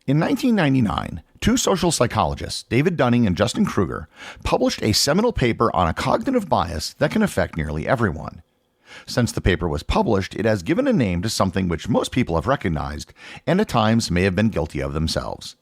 In 1999, two social psychologists, Dunning and Justin Kruger, published a seminal paper on a cognitive bias that can affect nearly everyone. Since the paper was published, it has given a name to something which most people have recognized and at times may have been guilty of themselves.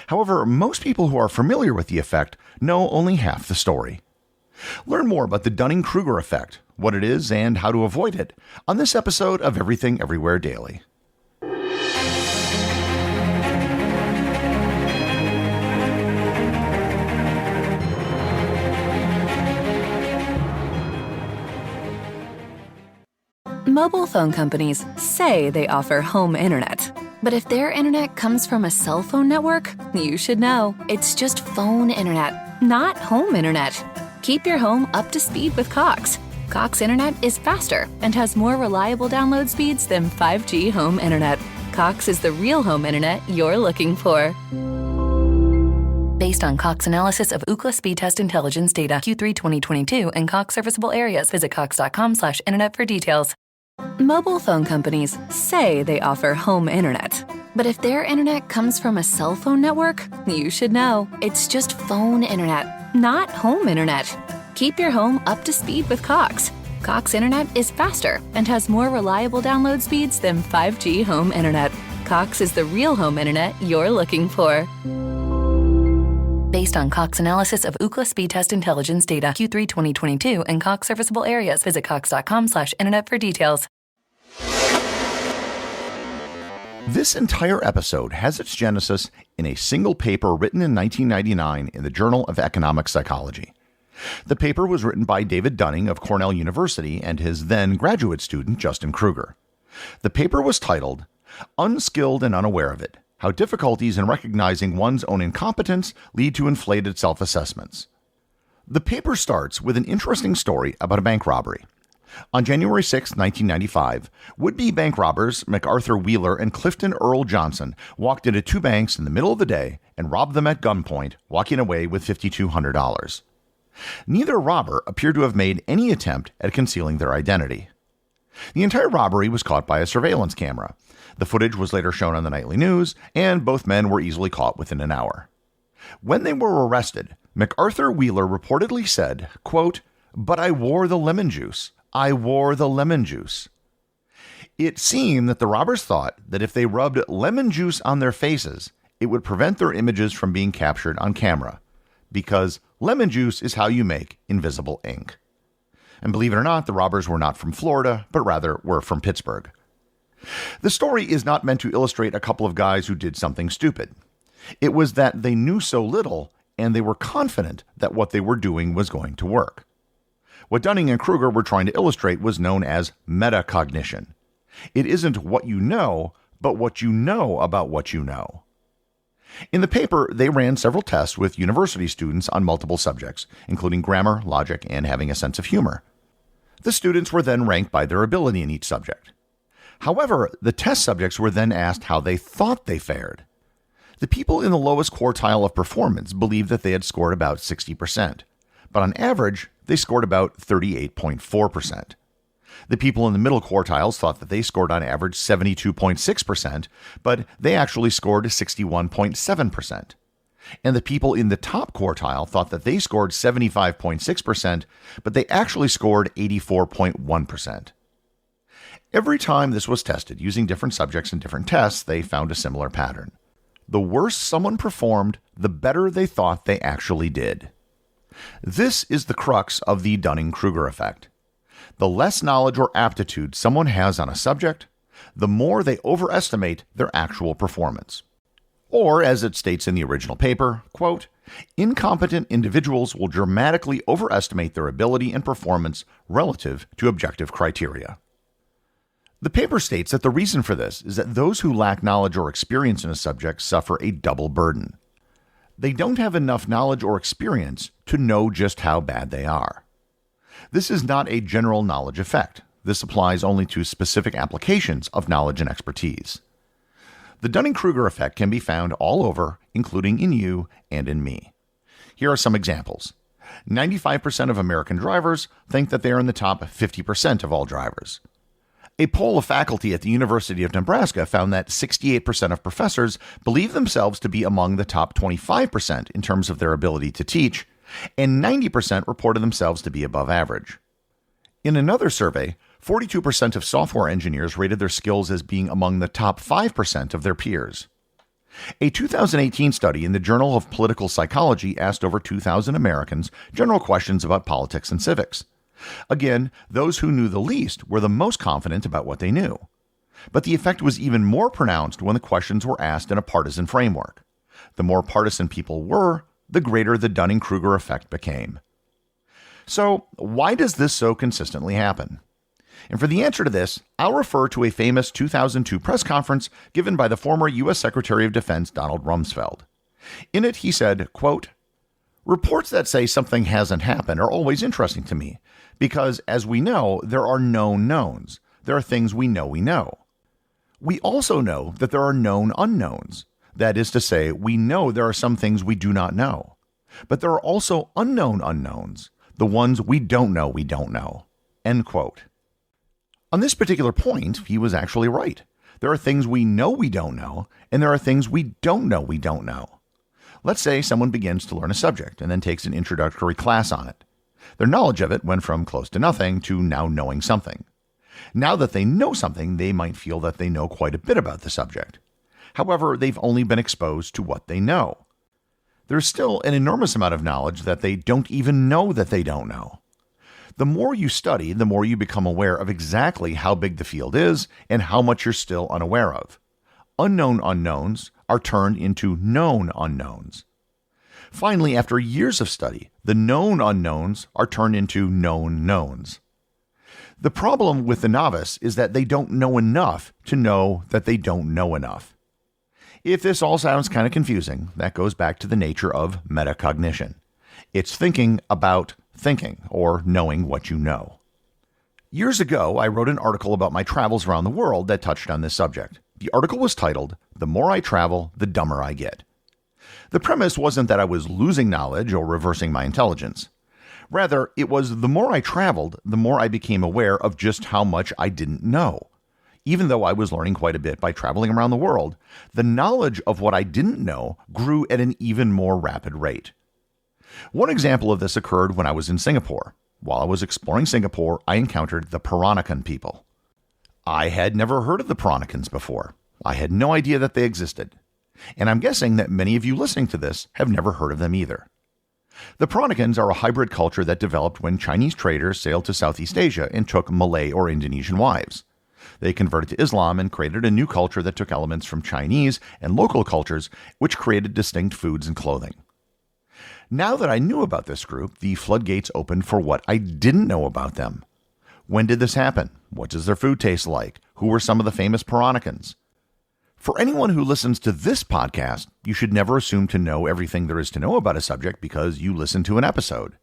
However, most people who are familiar with the effect know only half the story. Learn more about the Dunning-Kruger Effect, what it is, and how to avoid it on this episode of Everything Everywhere Daily. Mobile phone companies say they offer home internet. But if their internet comes from a cell phone network, you should know. It's just phone internet, not home internet. Keep your home up to speed with Cox. Cox internet is faster and has more reliable download speeds than 5G home internet. Cox is the real home internet you're looking for. Based on Cox analysis of Ookla speed test intelligence data Q3 2022 and Cox serviceable areas, visit cox.com/internet for details. Mobile phone companies say they offer home internet. But if their internet comes from a cell phone network, you should know. It's just phone internet, not home internet. Keep your home up to speed with Cox. Cox internet is faster and has more reliable download speeds than 5G home internet. Cox is the real home internet you're looking for. Based on Cox analysis of Ookla speed test intelligence data Q3 2022 and Cox serviceable areas, visit cox.com/internet for details. This entire episode has its genesis in a single paper written in 1999 in the Journal of Economic Psychology. The paper was written by David Dunning of Cornell University and his then graduate student Justin Kruger. The paper was titled, "Unskilled and Unaware of It: How Difficulties in Recognizing One's Own Incompetence Lead to Inflated Self-Assessments." The paper starts with an interesting story about a bank robbery. On January 6, 1995, would-be bank robbers MacArthur Wheeler and Clifton Earl Johnson walked into two banks in the middle of the day and robbed them at gunpoint, walking away with $5,200. Neither robber appeared to have made any attempt at concealing their identity. The entire robbery was caught by a surveillance camera. The footage was later shown on the nightly news, and both men were easily caught within an hour. When they were arrested, MacArthur Wheeler reportedly said, quote, "But I wore the lemon juice. I wore the lemon juice." It seemed that the robbers thought that if they rubbed lemon juice on their faces, it would prevent their images from being captured on camera, because lemon juice is how you make invisible ink. And believe it or not, the robbers were not from Florida, but rather were from Pittsburgh. The story is not meant to illustrate a couple of guys who did something stupid. It was that they knew so little, and they were confident that what they were doing was going to work. What Dunning and Kruger were trying to illustrate was known as metacognition. It isn't what you know, but what you know about what you know. In the paper, they ran several tests with university students on multiple subjects, including grammar, logic, and having a sense of humor. The students were then ranked by their ability in each subject. However, the test subjects were then asked how they thought they fared. The people in the lowest quartile of performance believed that they had scored about 60%, but on average, they scored about 38.4%. The people in the middle quartiles thought that they scored on average 72.6%, but they actually scored 61.7%. And the people in the top quartile thought that they scored 75.6%, but they actually scored 84.1%. Every time this was tested using different subjects and different tests, they found a similar pattern. The worse someone performed, the better they thought they actually did. This is the crux of the Dunning-Kruger effect. The less knowledge or aptitude someone has on a subject, the more they overestimate their actual performance. Or, as it states in the original paper, quote, "Incompetent individuals will dramatically overestimate their ability and performance relative to objective criteria." The paper states that the reason for this is that those who lack knowledge or experience in a subject suffer a double burden. They don't have enough knowledge or experience to know just how bad they are. This is not a general knowledge effect. This applies only to specific applications of knowledge and expertise. The Dunning-Kruger effect can be found all over, including in you and in me. Here are some examples. 95% of American drivers think that they are in the top 50% of all drivers. A poll of faculty at the University of Nebraska found that 68% of professors believe themselves to be among the top 25% in terms of their ability to teach, and 90% reported themselves to be above average. In another survey, 42% of software engineers rated their skills as being among the top 5% of their peers. A 2018 study in the Journal of Political Psychology asked over 2,000 Americans general questions about politics and civics. Again, those who knew the least were the most confident about what they knew. But the effect was even more pronounced when the questions were asked in a partisan framework. The more partisan people were, the greater the Dunning-Kruger effect became. So, why does this so consistently happen? And for the answer to this, I'll refer to a famous 2002 press conference given by the former U.S. Secretary of Defense Donald Rumsfeld. In it, he said, quote, "Reports that say something hasn't happened are always interesting to me, because, as we know, there are known knowns. There are things we know we know. We also know that there are known unknowns. That is to say, we know there are some things we do not know. But there are also unknown unknowns, the ones we don't know we don't know." End quote. On this particular point, he was actually right. There are things we know we don't know, and there are things we don't know we don't know. Let's say someone begins to learn a subject and then takes an introductory class on it. Their knowledge of it went from close to nothing to now knowing something. Now that they know something, they might feel that they know quite a bit about the subject. However, they've only been exposed to what they know. There's still an enormous amount of knowledge that they don't even know that they don't know. The more you study, the more you become aware of exactly how big the field is and how much you're still unaware of. Unknown unknowns are turned into known unknowns. Finally, after years of study, the known unknowns are turned into known knowns. The problem with the novice is that they don't know enough to know that they don't know enough. If this all sounds kind of confusing, that goes back to the nature of metacognition. It's thinking about thinking, or knowing what you know. Years ago, I wrote an article about my travels around the world that touched on this subject. The article was titled, "The More I Travel, the Dumber I Get." The premise wasn't that I was losing knowledge or reversing my intelligence. Rather, it was the more I traveled, the more I became aware of just how much I didn't know. Even though I was learning quite a bit by traveling around the world, the knowledge of what I didn't know grew at an even more rapid rate. One example of this occurred when I was in Singapore. While I was exploring Singapore, I encountered the Peranakan people. I had never heard of the Peranakans before. I had no idea that they existed. And I'm guessing that many of you listening to this have never heard of them either. The Peranakans are a hybrid culture that developed when Chinese traders sailed to Southeast Asia and took Malay or Indonesian wives. They converted to Islam and created a new culture that took elements from Chinese and local cultures, which created distinct foods and clothing. Now that I knew about this group, the floodgates opened for what I didn't know about them. When did this happen? What does their food taste like? Who were some of the famous Peranakans? For anyone who listens to this podcast, you should never assume to know everything there is to know about a subject because you listen to an episode.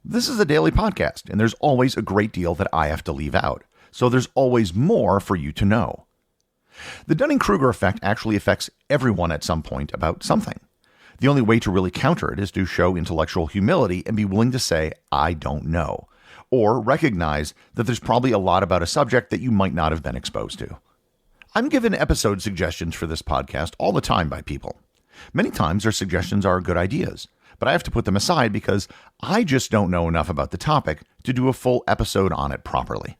This is a daily podcast, and there's always a great deal that I have to leave out, so there's always more for you to know. The Dunning-Kruger effect actually affects everyone at some point about something. The only way to really counter it is to show intellectual humility and be willing to say, "I don't know," or recognize that there's probably a lot about a subject that you might not have been exposed to. I'm given episode suggestions for this podcast all the time by people. Many times their suggestions are good ideas, but I have to put them aside because I just don't know enough about the topic to do a full episode on it properly.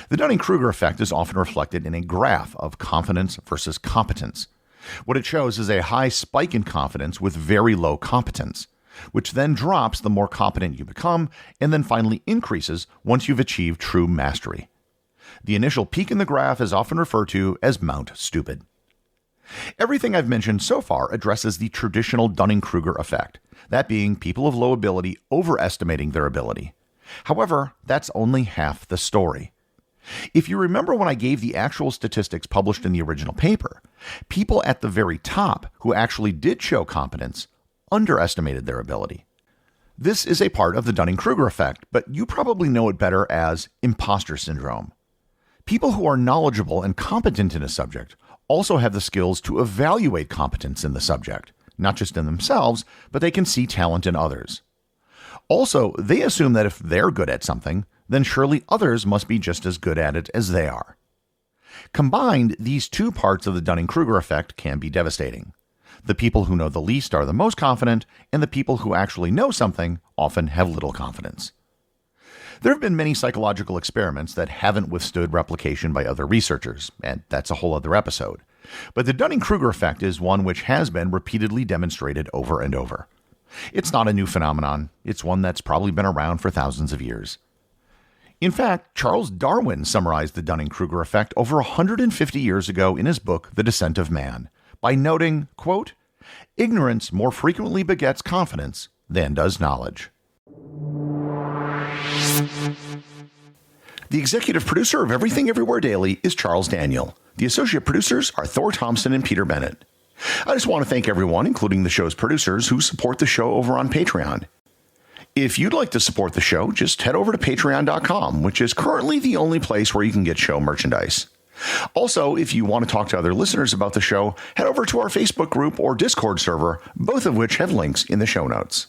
The Dunning-Kruger effect is often reflected in a graph of confidence versus competence. What it shows is a high spike in confidence with very low competence, which then drops the more competent you become and then finally increases once you've achieved true mastery. The initial peak in the graph is often referred to as Mount Stupid. Everything I've mentioned so far addresses the traditional Dunning-Kruger effect, that being people of low ability overestimating their ability. However, that's only half the story. If you remember when I gave the actual statistics published in the original paper, people at the very top who actually did show competence underestimated their ability. This is a part of the Dunning-Kruger effect, but you probably know it better as imposter syndrome. People who are knowledgeable and competent in a subject also have the skills to evaluate competence in the subject, not just in themselves, but they can see talent in others. Also, they assume that if they're good at something, then surely others must be just as good at it as they are. Combined, these two parts of the Dunning-Kruger effect can be devastating. The people who know the least are the most confident, and the people who actually know something often have little confidence. There have been many psychological experiments that haven't withstood replication by other researchers, and that's a whole other episode. But the Dunning-Kruger effect is one which has been repeatedly demonstrated over and over. It's not a new phenomenon. It's one that's probably been around for thousands of years. In fact, Charles Darwin summarized the Dunning-Kruger effect over 150 years ago in his book, The Descent of Man, by noting, quote, "Ignorance more frequently begets confidence than does knowledge." The executive producer of Everything Everywhere Daily is Charles Daniel. The associate producers are Thor, Thomsen, and Peter Bennett. I just want to thank everyone, including the show's producers, who support the show over on Patreon. If you'd like to support the show, just head over to patreon.com, which is currently the only place where you can get show merchandise. Also, if you want to talk to other listeners about the show, head over to our Facebook group or Discord server, both of which have links in the show notes.